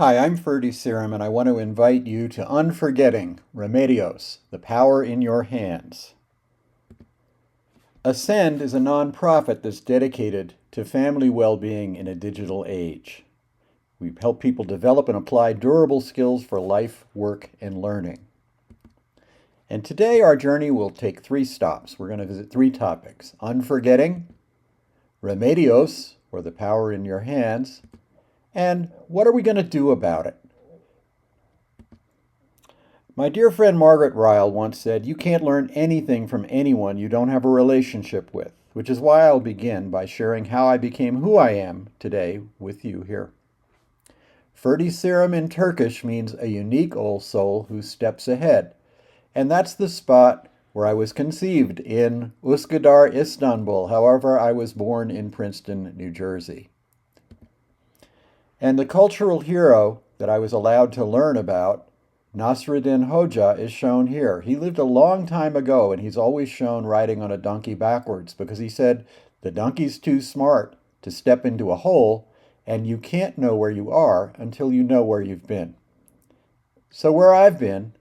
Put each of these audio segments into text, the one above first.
Hi, I'm Ferdi Serim, and I want to invite you to Unforgetting Remedios, the power in your hands. Ascend is a nonprofit that's dedicated to family well-being in a digital age. We help people develop and apply durable skills for life, work, and learning. And today our journey will take 3 stops. We're going to visit 3 topics: Unforgetting, Remedios, or the power in your hands, and what are we going to do about it? My dear friend Margaret Ryle once said, "You can't learn anything from anyone you don't have a relationship with," which is why I'll begin by sharing how I became who I am today with you here. Ferdi Serim in Turkish means a unique old soul who steps ahead. And that's the spot where I was conceived, in Üsküdar, Istanbul. However, I was born in Princeton, New Jersey. And the cultural hero that I was allowed to learn about, Nasruddin Hoja, is shown here. He lived a long time ago, and he's always shown riding on a donkey backwards because he said, the donkey's too smart to step into a hole, and you can't know where you are until you know where you've been. So where I've been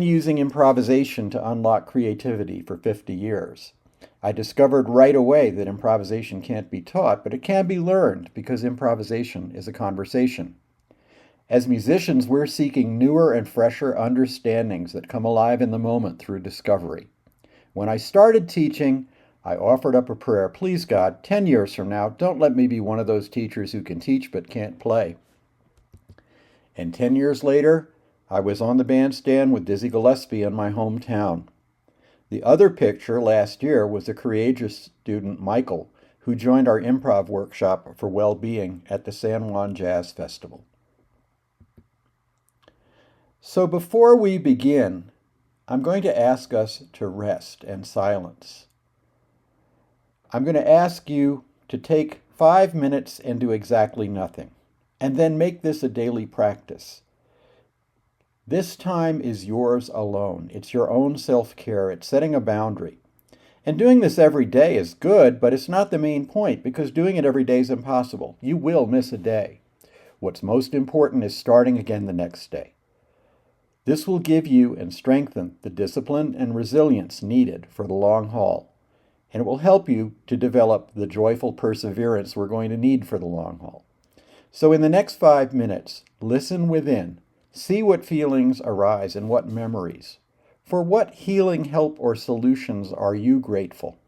using improvisation to unlock creativity for 50 years. I discovered right away that improvisation can't be taught, but it can be learned because improvisation is a conversation. As musicians, we're seeking newer and fresher understandings that come alive in the moment through discovery. When I started teaching, I offered up a prayer: please God, 10 years from now, don't let me be one of those teachers who can teach but can't play. And 10 years later, I was on the bandstand with Dizzy Gillespie in my hometown. The other picture last year was a courageous student, Michael, who joined our improv workshop for well-being at the San Juan Jazz Festival. So before we begin, I'm going to ask us to rest and silence. I'm going to ask you to take 5 minutes and do exactly nothing, and then make this a daily practice. This time is yours alone. It's your own self-care. It's setting a boundary. And doing this every day is good, but it's not the main point, because doing it every day is impossible. You will miss a day. What's most important is starting again the next day. This will give you and strengthen the discipline and resilience needed for the long haul. And it will help you to develop the joyful perseverance we're going to need for the long haul. So in the next 5 minutes, listen within. See what feelings arise and what memories. For what healing help or solutions are you grateful?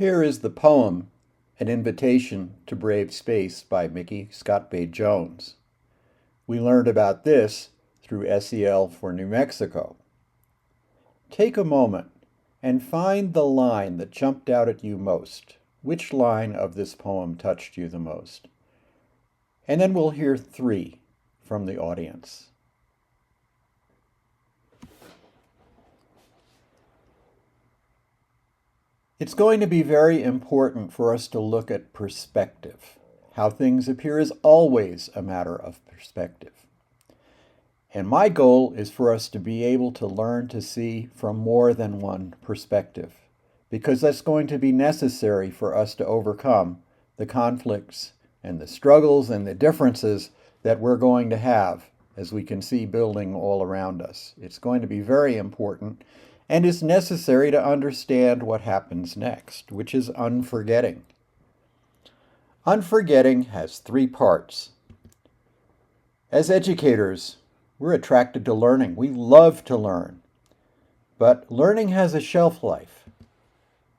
Here is the poem, An Invitation to Brave Space by Mickey Scott Bay Jones. We learned about this through SEL for New Mexico. Take a moment and find the line that jumped out at you most. Which line of this poem touched you the most? And then we'll hear 3 from the audience. It's going to be very important for us to look at perspective. How things appear is always a matter of perspective. And my goal is for us to be able to learn to see from more than one perspective, because that's going to be necessary for us to overcome the conflicts and the struggles and the differences that we're going to have as we can see building all around us. It's going to be very important, and it's necessary to understand what happens next, which is unforgetting. Unforgetting has 3 parts. As educators, we're attracted to learning. We love to learn. But learning has a shelf life.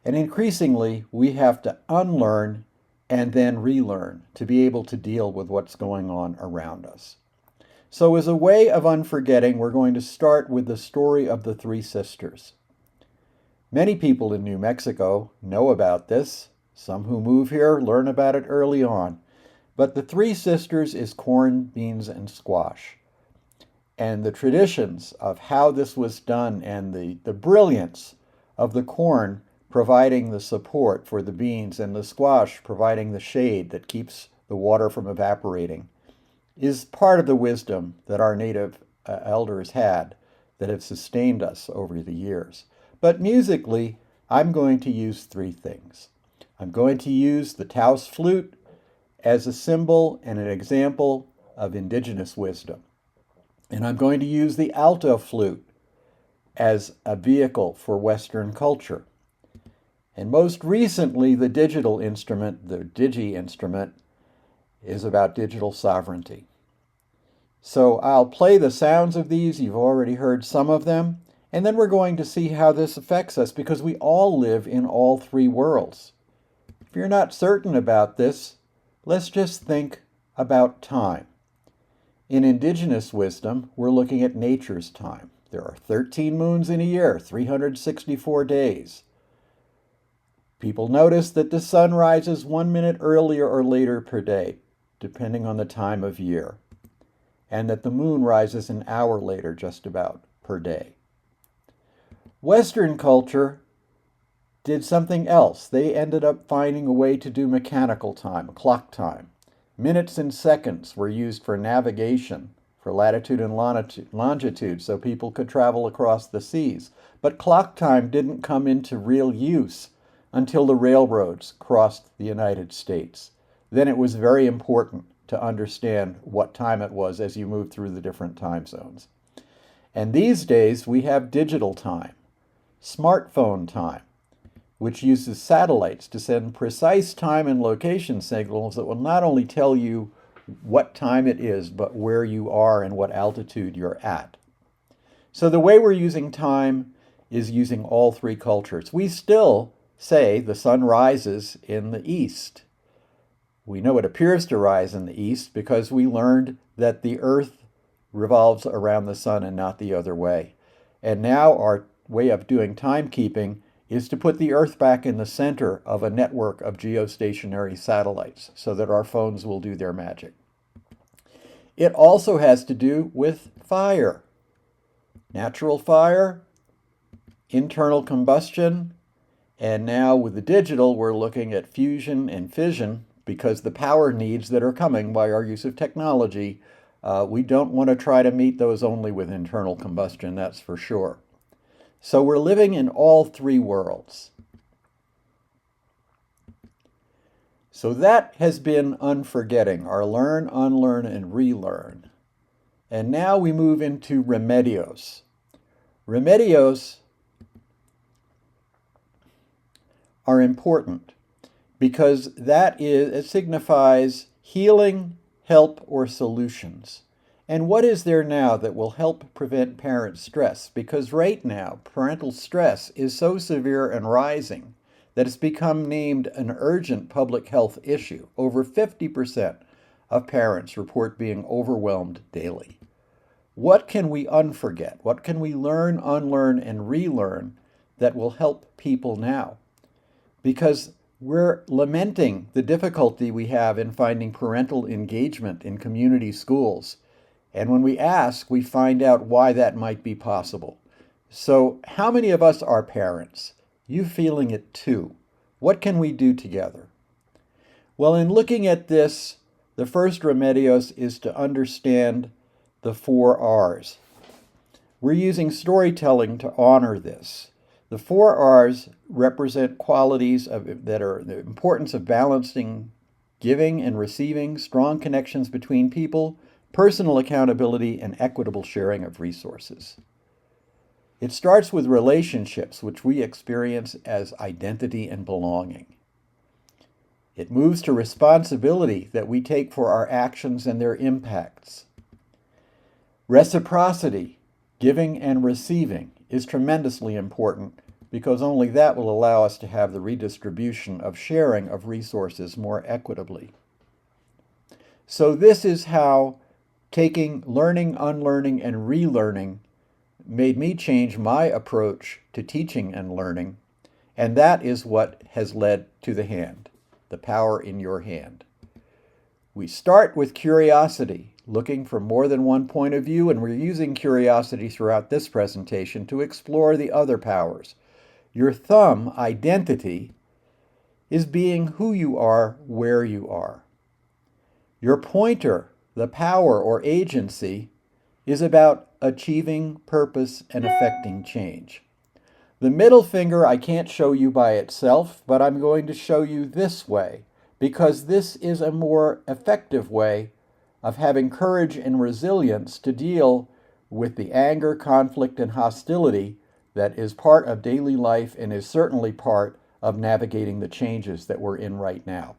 And increasingly, we have to unlearn and then relearn to be able to deal with what's going on around us. So as a way of unforgetting, we're going to start with the story of the 3 sisters. Many people in New Mexico know about this. Some who move here learn about it early on. But the 3 sisters is corn, beans, and squash. And the traditions of how this was done and the brilliance of the corn providing the support for the beans and the squash providing the shade that keeps the water from evaporating is part of the wisdom that our native elders had that have sustained us over the years. But musically, I'm going to use 3 things. I'm going to use the Taos flute as a symbol and an example of indigenous wisdom. And I'm going to use the alto flute as a vehicle for Western culture. And most recently, the digital instrument, the digi instrument, is about digital sovereignty. So I'll play the sounds of these. You've already heard some of them. And then we're going to see how this affects us, because we all live in all 3 worlds. If you're not certain about this, let's just think about time. In indigenous wisdom, we're looking at nature's time. There are 13 moons in a year, 364 days. People notice that the sun rises 1 minute earlier or later per day, depending on the time of year, and that the moon rises an hour later just about per day. Western culture did something else. They ended up finding a way to do mechanical time, clock time. Minutes and seconds were used for navigation, for latitude and longitude, so people could travel across the seas. But clock time didn't come into real use until the railroads crossed the United States. Then it was very important to understand what time it was as you moved through the different time zones. And these days we have digital time, smartphone time, which uses satellites to send precise time and location signals that will not only tell you what time it is, but where you are and what altitude you're at. So the way we're using time is using all 3 cultures. We still say the sun rises in the east. We know it appears to rise in the east because we learned that the earth revolves around the sun and not the other way. And now our way of doing timekeeping is to put the earth back in the center of a network of geostationary satellites so that our phones will do their magic. It also has to do with fire. Natural fire, internal combustion, and now with the digital, we're looking at fusion and fission because the power needs that are coming by our use of technology, we don't want to try to meet those only with internal combustion, that's for sure. So we're living in all 3 worlds. So that has been unforgetting, our learn, unlearn, and relearn. And now we move into remedios. Remedios are important because it signifies healing, help, or solutions. And what is there now that will help prevent parent stress? Because right now, parental stress is so severe and rising that it's become named an urgent public health issue. Over 50% of parents report being overwhelmed daily. What can we unforget? What can we learn, unlearn, and relearn that will help people now? Because we're lamenting the difficulty we have in finding parental engagement in community schools. And when we ask, we find out why that might be possible. So how many of us are parents? You feeling it too. What can we do together? Well, in looking at this, the first remedios is to understand the 4 R's. We're using storytelling to honor this. The 4 R's represent qualities that are the importance of balancing giving and receiving, strong connections between people, personal accountability, and equitable sharing of resources. It starts with relationships, which we experience as identity and belonging. It moves to responsibility that we take for our actions and their impacts. Reciprocity, giving and receiving, is tremendously important because only that will allow us to have the redistribution of sharing of resources more equitably. So this is how taking learning, unlearning, and relearning made me change my approach to teaching and learning, and that is what has led to the hand, the power in your hand. We start with curiosity, looking for more than one point of view, and we're using curiosity throughout this presentation to explore the other powers. Your thumb, identity, is being who you are, where you are. Your pointer, the power or agency, is about achieving purpose and affecting change. The middle finger I can't show you by itself, but I'm going to show you this way, because this is a more effective way of having courage and resilience to deal with the anger, conflict, and hostility that is part of daily life and is certainly part of navigating the changes that we're in right now.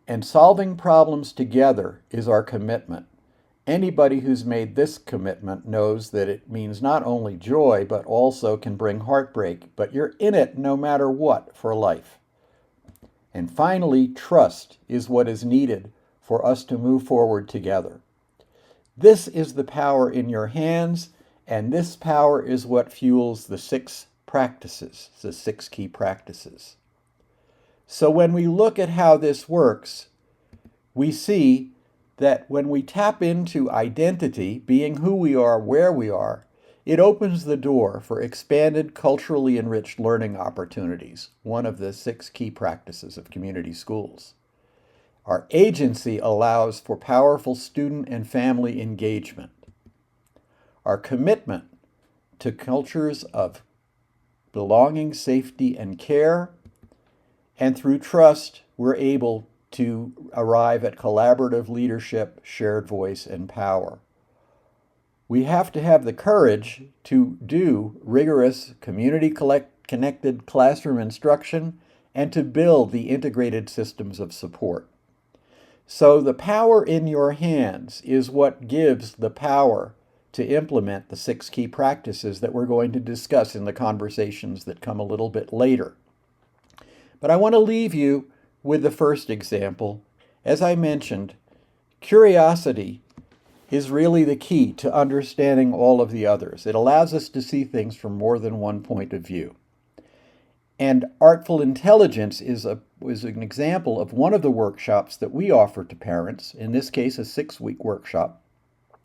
And solving problems together is our commitment. Anybody who's made this commitment knows that it means not only joy, but also can bring heartbreak, but you're in it no matter what for life. And finally, trust is what is needed for us to move forward together. This is the power in your hands, and this power is what fuels the 6 practices, the 6 key practices. So when we look at how this works, we see that when we tap into identity, being who we are, where we are, it opens the door for expanded, culturally enriched learning opportunities, one of the 6 key practices of community schools. Our agency allows for powerful student and family engagement. Our commitment to cultures of belonging, safety, and care, and through trust, we're able to arrive at collaborative leadership, shared voice, and power. We have to have the courage to do rigorous community-connected classroom instruction and to build the integrated systems of support. So the power in your hands is what gives the power to implement the 6 key practices that we're going to discuss in the conversations that come a little bit later. But I want to leave you with the first example. As I mentioned, curiosity is really the key to understanding all of the others. It allows us to see things from more than one point of view. And artful intelligence is an example of one of the workshops that we offer to parents, in this case a 6-week workshop,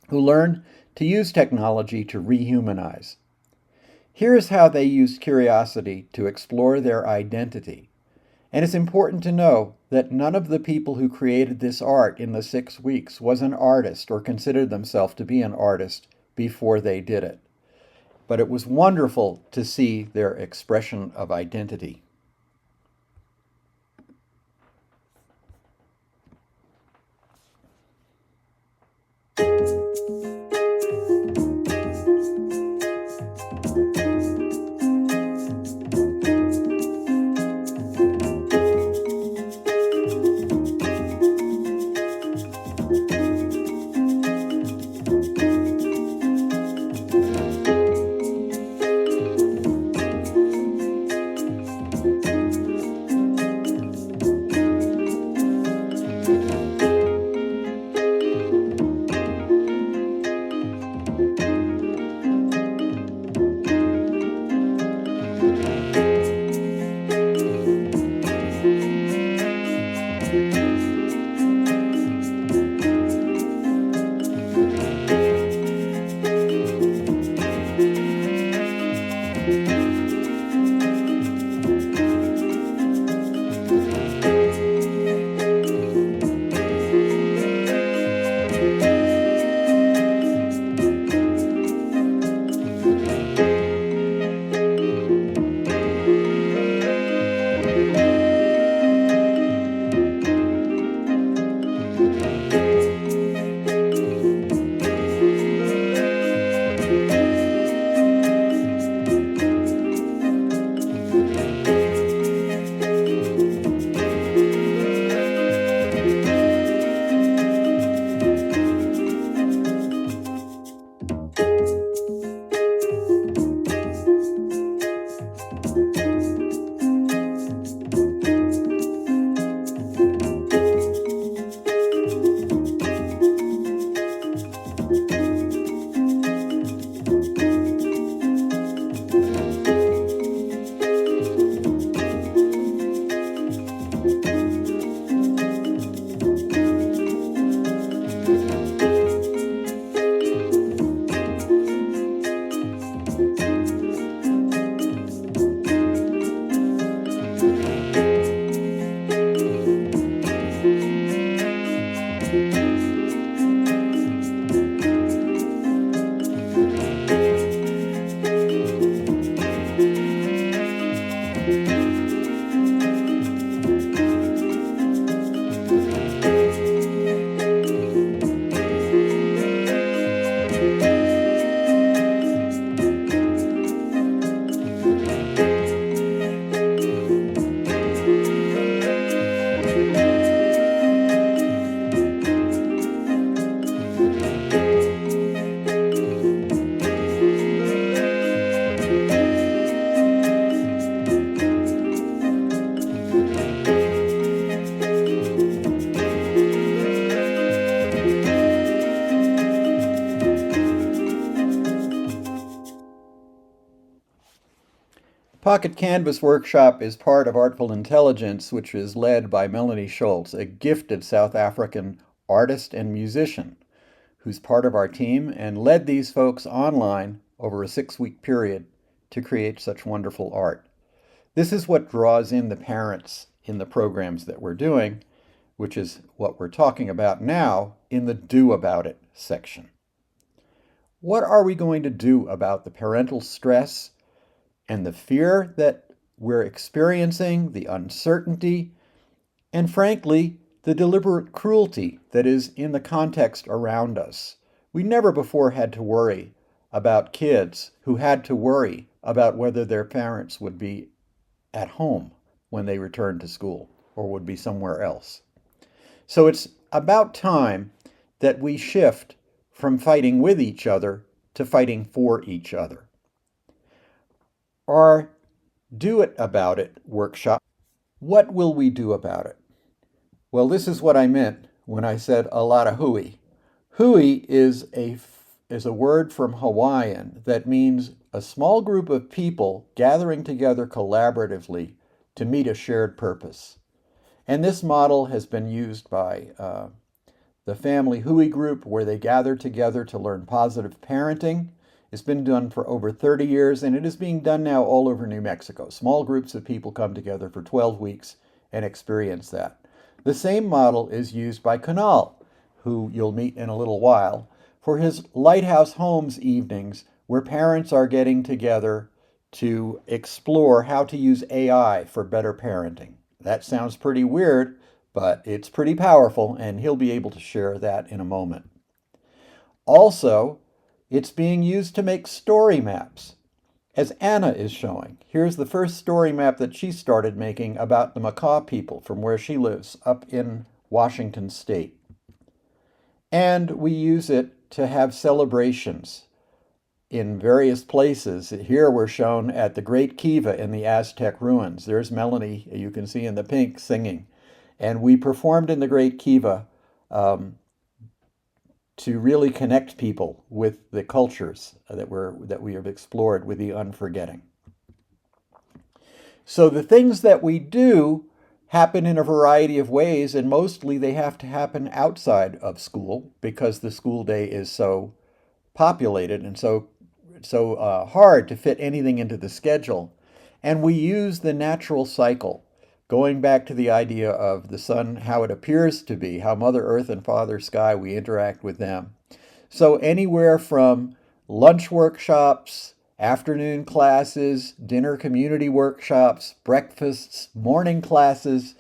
who learn to use technology to rehumanize. Here's how they used curiosity to explore their identity. And it's important to know that none of the people who created this art in the 6 weeks was an artist or considered themselves to be an artist before they did it. But it was wonderful to see their expression of identity. Pocket Canvas Workshop is part of Artful Intelligence, which is led by Melanie Schultz, a gifted South African artist and musician who's part of our team and led these folks online over a 6-week period to create such wonderful art. This is what draws in the parents in the programs that we're doing, which is what we're talking about now in the Do About It section. What are we going to do about the parental stress and the fear that we're experiencing, the uncertainty, and frankly, the deliberate cruelty that is in the context around us? We never before had to worry about kids who had to worry about whether their parents would be at home when they returned to school or would be somewhere else. So it's about time that we shift from fighting with each other to fighting for each other. Our Do It About It workshop. What will we do about it? Well, this is what I meant when I said a lot of hooey. Hooey is a word from Hawaiian that means a small group of people gathering together collaboratively to meet a shared purpose. And this model has been used by the Family Hooey Group, where they gather together to learn positive parenting. It's been done for over 30 years, and it is being done now all over New Mexico. Small groups of people come together for 12 weeks and experience that. The same model is used by Kunal, who you'll meet in a little while, for his Lighthouse Homes evenings, where parents are getting together to explore how to use AI for better parenting. That sounds pretty weird, but it's pretty powerful, and he'll be able to share that in a moment. Also, it's being used to make story maps, as Anna is showing. Here's the first story map that she started making about the Makah people from where she lives up in Washington State. And we use it to have celebrations in various places. Here we're shown at the Great Kiva in the Aztec ruins. There's Melanie, you can see in the pink, singing. And we performed in the Great Kiva to really connect people with the cultures that we have explored with the Unforgetting. So the things that we do happen in a variety of ways, and mostly they have to happen outside of school because the school day is so populated and so hard to fit anything into the schedule. And we use the natural cycle, going back to the idea of the sun, how it appears to be, how Mother Earth and Father Sky, we interact with them. So anywhere from lunch workshops, afternoon classes, dinner community workshops, breakfasts, morning classes.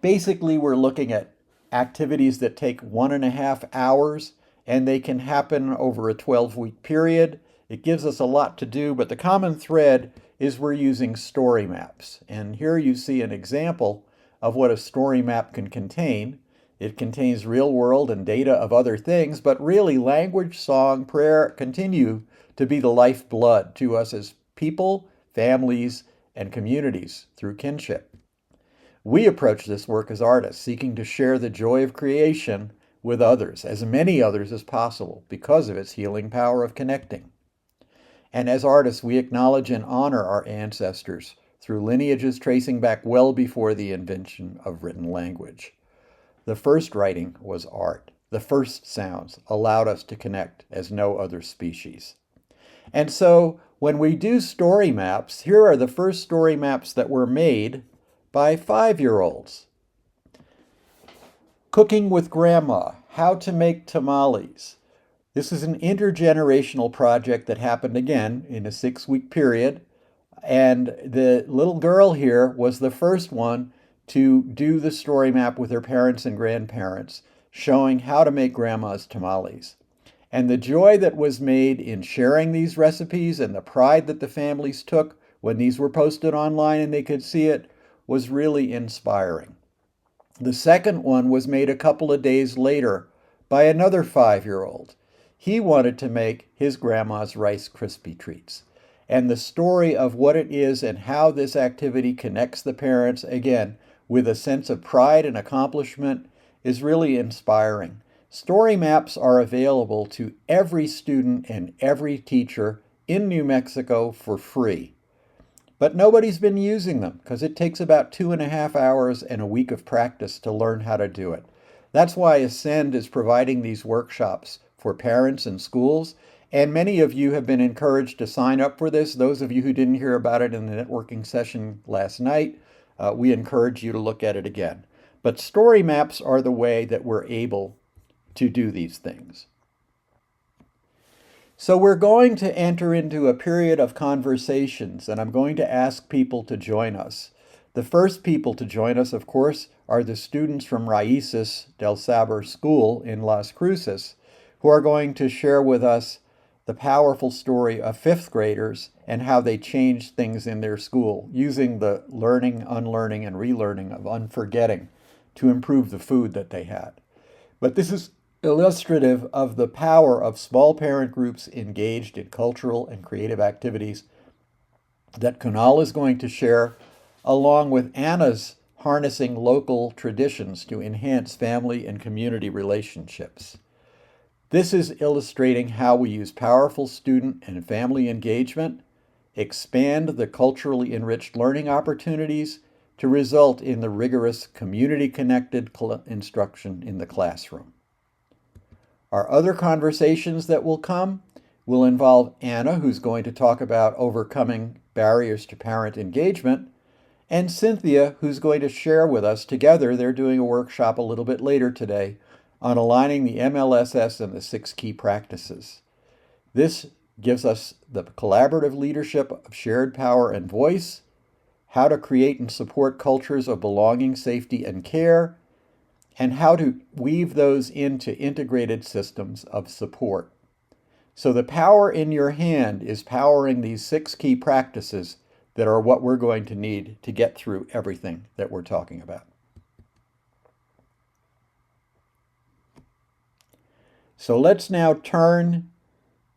Basically, we're looking at activities that take 1.5 hours, and they can happen over a 12-week period. It gives us a lot to do, but the common thread is we're using story maps. And here you see an example of what a story map can contain. It contains real world and data of other things, but really language, song, prayer continue to be the lifeblood to us as people, families, and communities through kinship. We approach this work as artists, seeking to share the joy of creation with others, as many others as possible, because of its healing power of connecting. And as artists, we acknowledge and honor our ancestors through lineages tracing back well before the invention of written language. The first writing was art. The first sounds allowed us to connect as no other species. And so when we do story maps, here are the first story maps that were made by 5-year-olds. Cooking with Grandma, how to make tamales. This is an intergenerational project that happened again in a 6-week period. And the little girl here was the first one to do the story map with her parents and grandparents, showing how to make grandma's tamales. And the joy that was made in sharing these recipes and the pride that the families took when these were posted online and they could see it was really inspiring. The second one was made a couple of days later by another 5-year-old. He wanted to make his grandma's Rice Krispie treats. And the story of what it is and how this activity connects the parents, again, with a sense of pride and accomplishment is really inspiring. Story maps are available to every student and every teacher in New Mexico for free. But nobody's been using them because it takes about 2.5 hours and a week of practice to learn how to do it. That's why Ascend is providing these workshops for parents and schools. And many of you have been encouraged to sign up for this. Those of you who didn't hear about it in the networking session last night, we encourage you to look at it again. But story maps are the way that we're able to do these things. So we're going to enter into a period of conversations, and I'm going to ask people to join us. The first people to join us, of course, are the students from Raíces del Saber School in Las Cruces, who are going to share with us the powerful story of 5th graders and how they changed things in their school using the learning, unlearning, and relearning of unforgetting to improve the food that they had. But this is illustrative of the power of small parent groups engaged in cultural and creative activities that Kunal is going to share, along with Anna's harnessing local traditions to enhance family and community relationships. This is illustrating how we use powerful student and family engagement, expand the culturally enriched learning opportunities to result in the rigorous community-connected instruction in the classroom. Our other conversations that will come will involve Anna, who's going to talk about overcoming barriers to parent engagement, and Cynthia, who's going to share with us together. They're doing a workshop a little bit later today on aligning the MLSS and the 6 key practices. This gives us the collaborative leadership of shared power and voice, how to create and support cultures of belonging, safety, and care, and how to weave those into integrated systems of support. So the power in your hand is powering these 6 key practices that are what we're going to need to get through everything that we're talking about. So let's now turn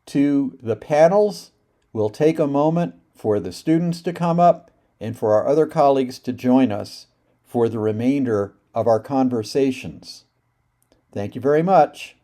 to the panels. We'll take a moment for the students to come up and for our other colleagues to join us for the remainder of our conversations. Thank you very much.